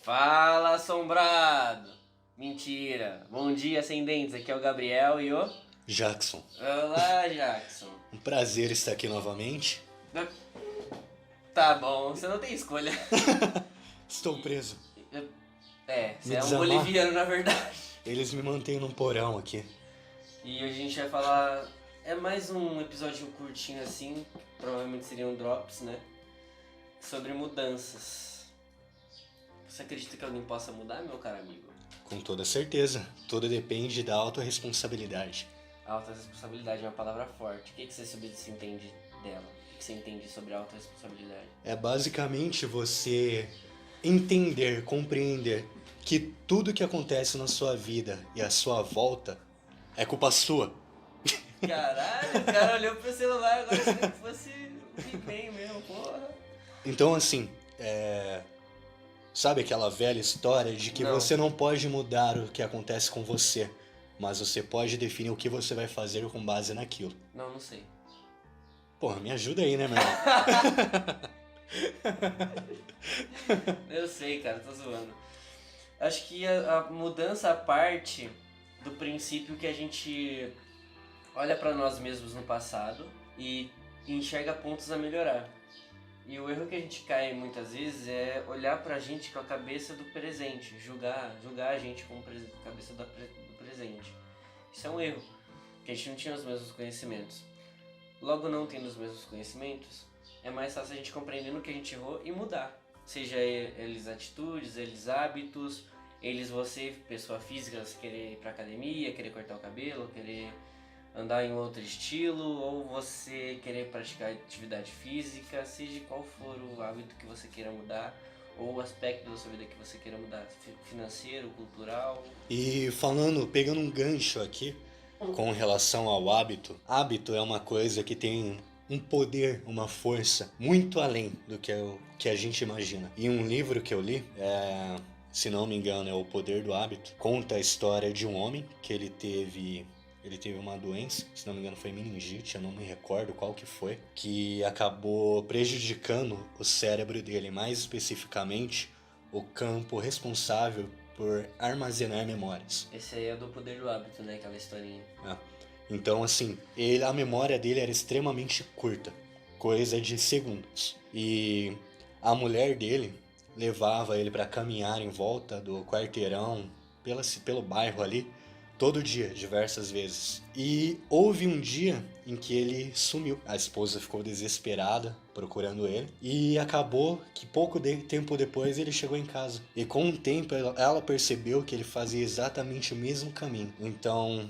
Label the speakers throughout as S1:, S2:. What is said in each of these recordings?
S1: Fala, assombrado! Mentira! Bom dia, ascendentes! Aqui é o Gabriel e o...
S2: Jackson,
S1: Olá, Jackson!
S2: um prazer estar aqui novamente.
S1: Tá bom, você não tem escolha.
S2: Estou preso.
S1: Você
S2: Me
S1: é um
S2: desamar.
S1: boliviano, na verdade.
S2: Eles me mantêm num porão aqui.
S1: E hoje a gente vai falar... É mais um episódio curtinho assim, provavelmente seriam drops, né? Sobre mudanças. Você acredita que alguém possa mudar, meu caro amigo?
S2: Com toda certeza, tudo depende da autorresponsabilidade.
S1: Autoresponsabilidade é uma palavra forte. O que você entende dela? O que você entende sobre autorresponsabilidade?
S2: É basicamente você entender, compreender que tudo que acontece na sua vida e à sua volta é culpa sua.
S1: Caralho, o cara olhou pro celular agora se não fosse o He-Man mesmo, porra.
S2: Então, assim, sabe aquela velha história de que
S1: Não.
S2: você não pode mudar o que acontece com você, mas você pode definir o que você vai fazer com base naquilo.
S1: Não sei.
S2: Porra, me ajuda aí, né, meu irmão?
S1: Eu sei, cara, tô zoando. Acho que a mudança parte do princípio que a gente olha pra nós mesmos no passado e enxerga pontos a melhorar. E o erro que a gente cai muitas vezes é olhar pra gente com a cabeça do presente, julgar a gente com a cabeça do presente. Isso é um erro, porque a gente não tinha os mesmos conhecimentos. Logo, não tendo os mesmos conhecimentos, é mais fácil a gente compreender no que a gente errou e mudar. Seja eles atitudes, eles hábitos, eles você, pessoa física, você querer ir pra academia, querer cortar o cabelo, querer andar em outro estilo, ou você querer praticar atividade física, seja qual for o hábito que você queira mudar, ou o aspecto da sua vida que você queira mudar, financeiro, cultural.
S2: E pegando um gancho aqui com relação ao hábito, hábito é uma coisa que tem um poder, uma força muito além do que a gente imagina. E um livro que eu li, se não me engano, é O Poder do Hábito, conta a história de um homem que ele teve uma doença, se não me engano foi meningite, eu não me recordo qual que foi, que acabou prejudicando o cérebro dele, mais especificamente o campo responsável por armazenar memórias.
S1: Esse aí é do Poder do Hábito, né? Aquela historinha.
S2: Então, assim, a memória dele era extremamente curta, coisa de segundos. E a mulher dele levava ele para caminhar em volta do quarteirão, pelo bairro ali, todo dia, diversas vezes. E houve um dia em que ele sumiu. A esposa ficou desesperada procurando ele. E acabou que tempo depois ele chegou em casa. E com o tempo ela percebeu que ele fazia exatamente o mesmo caminho. Então,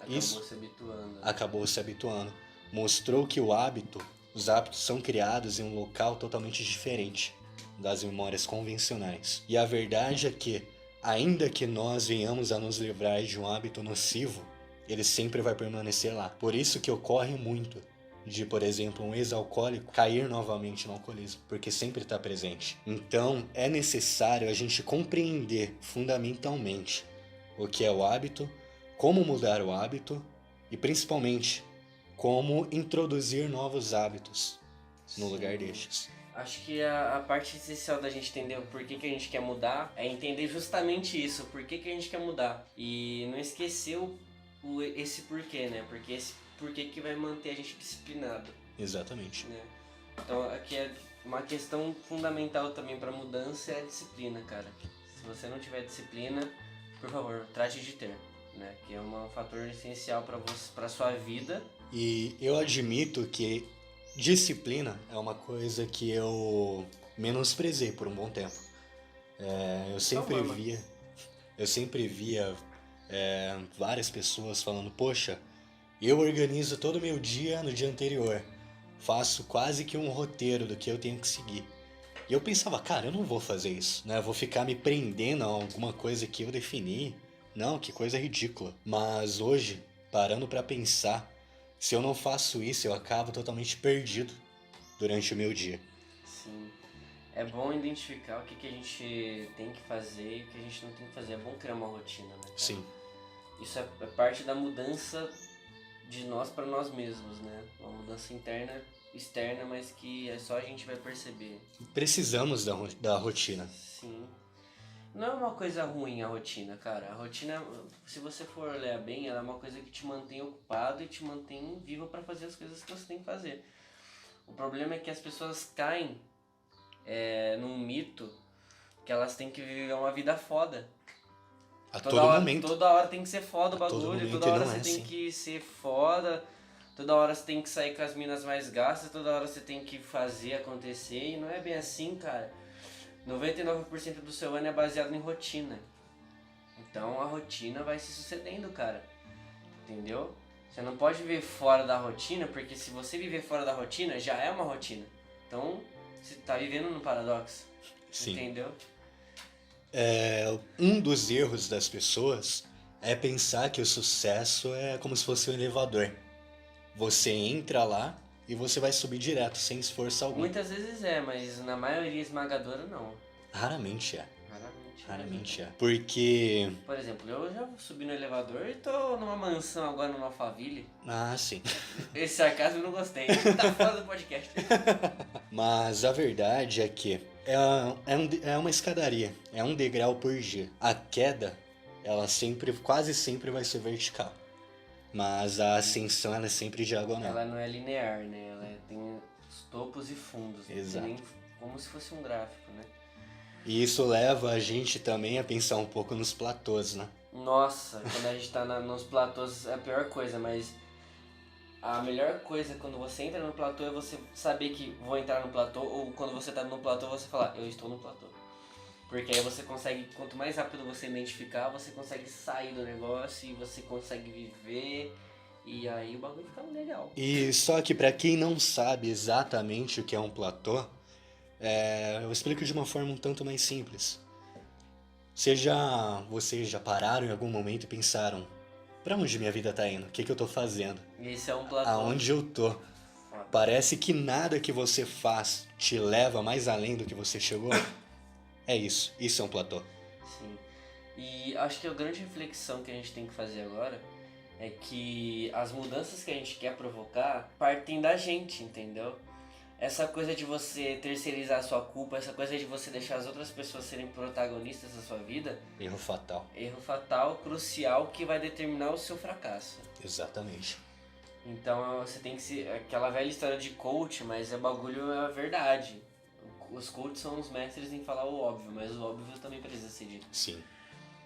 S2: isso
S1: Se habituando.
S2: acabou se habituando. Mostrou que os hábitos são criados em um local totalmente diferente das memórias convencionais. E a verdade é que, ainda que nós venhamos a nos livrar de um hábito nocivo, ele sempre vai permanecer lá. Por isso que ocorre muito de, por exemplo, um ex-alcoólico cair novamente no alcoolismo, porque sempre está presente. Então, é necessário a gente compreender fundamentalmente o que é o hábito, como mudar o hábito e, principalmente, como introduzir novos hábitos no lugar destes.
S1: Acho que a parte essencial da gente entender o porquê que a gente quer mudar é entender justamente isso, o porquê que a gente quer mudar. E não esquecer esse porquê, né? Porque esse porquê que vai manter a gente disciplinado.
S2: Exatamente.
S1: Né? Então aqui é uma questão fundamental também para mudança é a disciplina, cara. Se você não tiver disciplina, por favor, trate de ter, né? Que é um fator essencial para sua vida.
S2: E eu admito que disciplina é uma coisa que eu menosprezei por um bom tempo. Eu sempre via várias pessoas falando, poxa, eu organizo todo o meu dia no dia anterior. Faço quase que um roteiro do que eu tenho que seguir. E eu pensava, cara, eu não vou fazer isso, né? Eu vou ficar me prendendo a alguma coisa que eu defini. Não, que coisa ridícula. Mas hoje, parando pra pensar, se eu não faço isso, eu acabo totalmente perdido durante o meu dia.
S1: Sim. É bom identificar o que a gente tem que fazer e o que a gente não tem que fazer. É bom criar uma rotina, né? Cara?
S2: Sim.
S1: Isso é parte da mudança de nós para nós mesmos, né? Uma mudança interna, externa, mas que só a gente vai perceber.
S2: Precisamos da rotina.
S1: Sim. Não é uma coisa ruim a rotina, cara. A rotina, se você for olhar bem, ela é uma coisa que te mantém ocupado e te mantém vivo pra fazer as coisas que você tem que fazer. O problema é que as pessoas caem num mito que elas têm que viver uma vida foda.
S2: A todo momento.
S1: Toda hora tem que ser foda o
S2: A todo
S1: bagulho,
S2: momento,
S1: toda
S2: e
S1: hora
S2: não
S1: você
S2: é
S1: tem
S2: assim.
S1: que ser foda, toda hora você tem que sair com as minas mais gastas, toda hora você tem que fazer acontecer, e não é bem assim, cara. 99% do seu ano é baseado em rotina. Então a rotina vai se sucedendo, cara. Entendeu? Você não pode viver fora da rotina, porque se você viver fora da rotina, já é uma rotina. Então, você tá vivendo no paradoxo.
S2: Sim.
S1: Entendeu?
S2: Um dos erros das pessoas é pensar que o sucesso é como se fosse um elevador. Você entra lá e você vai subir direto, sem esforço algum.
S1: Muitas vezes é, mas na maioria esmagadora não.
S2: Raramente é.
S1: Raramente.
S2: Raramente é. Porque...
S1: Por exemplo, eu já subi no elevador e tô numa mansão agora no Alphaville.
S2: Ah, sim.
S1: Esse sarcasmo eu não gostei. Tá fora do podcast.
S2: Mas a verdade é que é uma escadaria, é um degrau por dia. A queda, ela sempre, quase sempre vai ser vertical. Mas a ascensão, ela é sempre diagonal.
S1: Ela não é linear, né? Ela tem os topos e fundos.
S2: Exato.
S1: Nem como se fosse um gráfico, né?
S2: E isso leva a gente também a pensar um pouco nos platôs, né?
S1: Nossa, quando a gente tá nos platôs é a pior coisa, mas a melhor coisa quando você entra no platô é você saber que vou entrar no platô, ou quando você tá no platô você falar, eu estou no platô. Porque aí você consegue, quanto mais rápido você identificar, você consegue sair do negócio e você consegue viver, e aí o bagulho fica legal.
S2: E só que pra quem não sabe exatamente o que é um platô, eu explico de uma forma um tanto mais simples. Vocês já pararam em algum momento e pensaram, pra onde minha vida tá indo? O que eu tô fazendo?
S1: Esse é um platô.
S2: Aonde eu tô? Parece que nada que você faz te leva mais além do que você chegou? É isso é um platô.
S1: Sim. E acho que a grande reflexão que a gente tem que fazer agora é que as mudanças que a gente quer provocar partem da gente, entendeu? Essa coisa de você terceirizar a sua culpa, essa coisa de você deixar as outras pessoas serem protagonistas da sua vida,
S2: Erro fatal.
S1: erro fatal, crucial, que vai determinar o seu fracasso.
S2: Exatamente.
S1: Então você tem que ser aquela velha história de coach, mas o bagulho é a verdade. Os coaches são os mestres em falar o óbvio, mas o óbvio também precisa ser dito.
S2: Sim.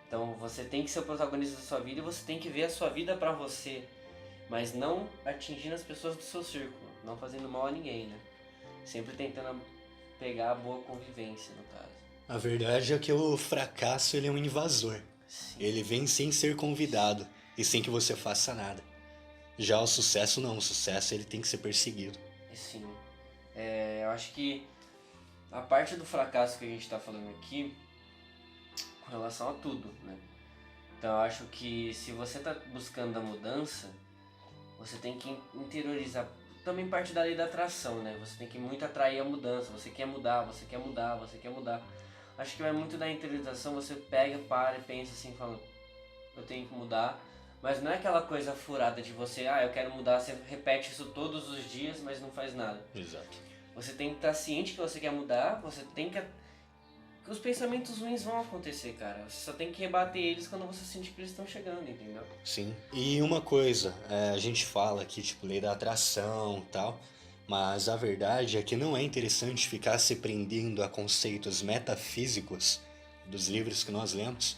S1: Então você tem que ser o protagonista da sua vida e você tem que ver a sua vida pra você, mas não atingindo as pessoas do seu círculo, não fazendo mal a ninguém, né? Sempre tentando pegar a boa convivência, no caso.
S2: A verdade é que o fracasso ele é um invasor.
S1: Sim.
S2: Ele vem sem ser convidado e sem que você faça nada. Já o sucesso não, o sucesso ele tem que ser perseguido.
S1: Sim. Eu acho que a parte do fracasso que a gente tá falando aqui, com relação a tudo, né? Então eu acho que se você tá buscando a mudança, você tem que interiorizar também parte da lei da atração, né? Você tem que muito atrair a mudança, você quer mudar, você quer mudar, você quer mudar. Acho que vai muito da interiorização, você pega, para e pensa assim, falando, eu tenho que mudar. Mas não é aquela coisa furada de você, eu quero mudar, você repete isso todos os dias, mas não faz nada.
S2: Exato.
S1: Você tem que estar ciente que você quer mudar, você tem que os pensamentos ruins vão acontecer, cara. Você só tem que rebater eles quando você sentir que eles estão chegando, entendeu?
S2: Sim. E uma coisa, a gente fala aqui, tipo, lei da atração e tal, mas a verdade é que não é interessante ficar se prendendo a conceitos metafísicos dos livros que nós lemos,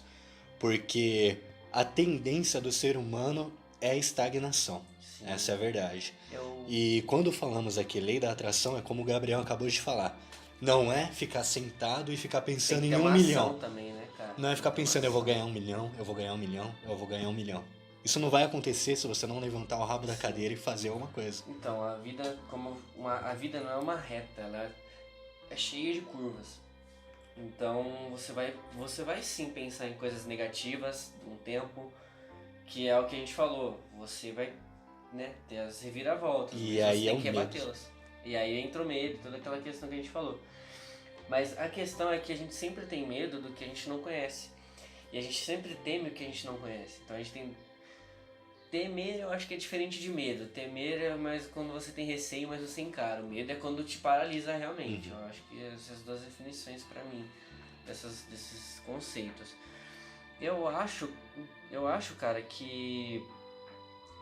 S2: porque a tendência do ser humano é a estagnação.
S1: Sim.
S2: Essa é a verdade. E quando falamos aqui lei da atração, é como o Gabriel acabou de falar. Não é ficar sentado e ficar pensando em 1 milhão.
S1: Também, né, cara?
S2: Não é ficar pensando, eu vou ganhar 1 milhão, eu vou ganhar 1 milhão, eu vou ganhar 1 milhão. Isso não vai acontecer se você não levantar o rabo da cadeira e fazer alguma coisa.
S1: Então, a vida a vida não é uma reta, ela é cheia de curvas. Então, você vai sim pensar em coisas negativas um tempo, que é o que a gente falou. Você vai, né, ter as reviravoltas.
S2: E
S1: você
S2: aí
S1: tem
S2: é
S1: que
S2: o
S1: rebatê-las. E aí entra o medo, toda aquela questão que a gente falou. Mas a questão é que a gente sempre tem medo do que a gente não conhece. E a gente sempre teme o que a gente não conhece. Então a gente tem... Temer eu acho que é diferente de medo. Temer é mais quando você tem receio, mas você encara. O medo é quando te paralisa realmente. Eu acho que essas duas definições pra mim. desses conceitos. Eu acho, cara, que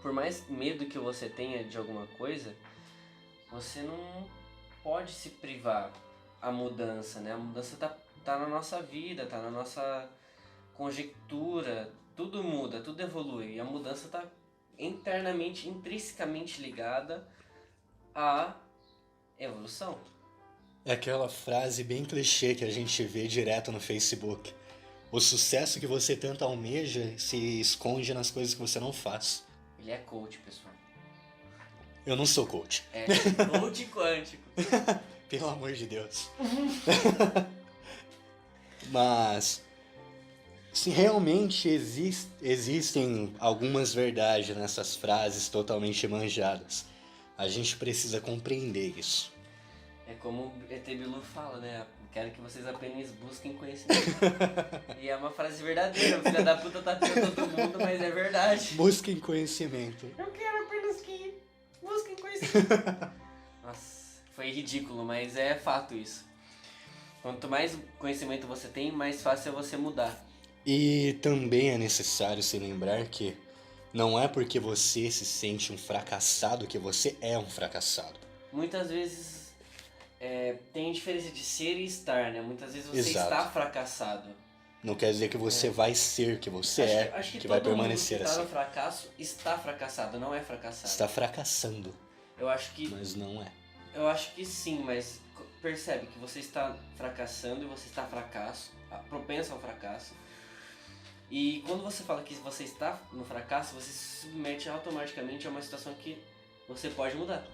S1: por mais medo que você tenha de alguma coisa, você não pode se privar a mudança, né? A mudança tá na nossa vida, tá na nossa conjectura, tudo muda, tudo evolui. E a mudança tá internamente, intrinsecamente ligada à evolução.
S2: É aquela frase bem clichê que a gente vê direto no Facebook. O sucesso que você tanto almeja se esconde nas coisas que você não faz.
S1: Ele é coach, pessoal.
S2: Eu não sou coach.
S1: É coach quântico.
S2: Pelo amor de Deus. Mas se realmente existem algumas verdades nessas frases totalmente manjadas, a gente precisa compreender isso.
S1: É como o ET Bilu fala, né? Quero que vocês apenas busquem conhecimento. E é uma frase verdadeira. O filho da puta tá tendo todo mundo, mas é verdade.
S2: Busquem conhecimento.
S1: Eu quero apenas que busquem conhecimento. Nossa, foi ridículo, mas é fato isso. Quanto mais conhecimento você tem, mais fácil é você mudar.
S2: E também é necessário se lembrar que não é porque você se sente um fracassado que você é um fracassado.
S1: Muitas vezes tem diferença de ser e estar, né? Muitas vezes você
S2: Exato.
S1: está fracassado.
S2: Não quer dizer que você vai ser, que você
S1: Acho que
S2: vai
S1: todo mundo
S2: permanecer
S1: que está
S2: assim.
S1: no fracasso está fracassado, não é fracassado.
S2: Está fracassando,
S1: Eu acho que
S2: mas não é.
S1: Eu acho que sim, mas percebe que você está fracassando e você está propenso ao fracasso. E quando você fala que você está no fracasso, você se submete automaticamente a uma situação que você pode mudar.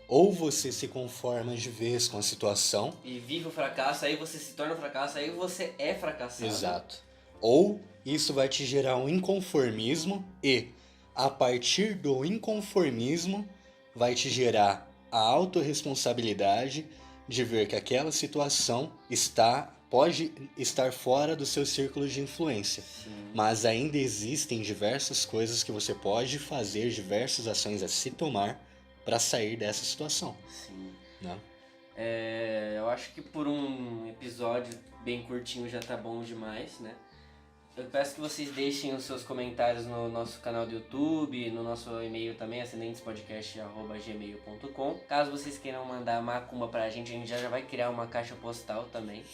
S2: Ou você se conforma de vez com a situação.
S1: E vive o fracasso, aí você se torna um fracasso, aí você é fracassado.
S2: Exato. Ou isso vai te gerar um inconformismo e, a partir do inconformismo, vai te gerar a autorresponsabilidade de ver que aquela situação pode estar fora do seu círculo de influência.
S1: Sim.
S2: Mas ainda existem diversas coisas que você pode fazer, diversas ações a se tomar para sair dessa situação.
S1: Sim.
S2: Né?
S1: Eu acho que por um episódio bem curtinho já tá bom demais, né? Eu peço que vocês deixem os seus comentários no nosso canal do YouTube, no nosso e-mail também, ascendentespodcast@gmail.com. Caso vocês queiram mandar macumba pra gente, a gente já vai criar uma caixa postal também.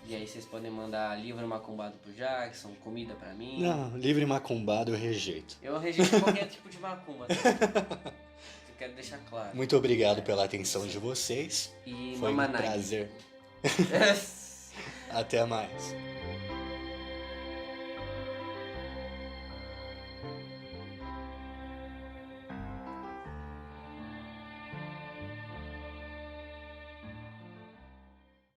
S1: E aí vocês podem mandar livro macumbado pro Jackson, comida pra mim.
S2: Não, livre macumbado eu rejeito.
S1: Eu rejeito qualquer tipo de macumba, tá? Eu quero deixar claro.
S2: Muito obrigado pela atenção de vocês.
S1: E
S2: Foi um
S1: Mamanai.
S2: prazer. Até mais.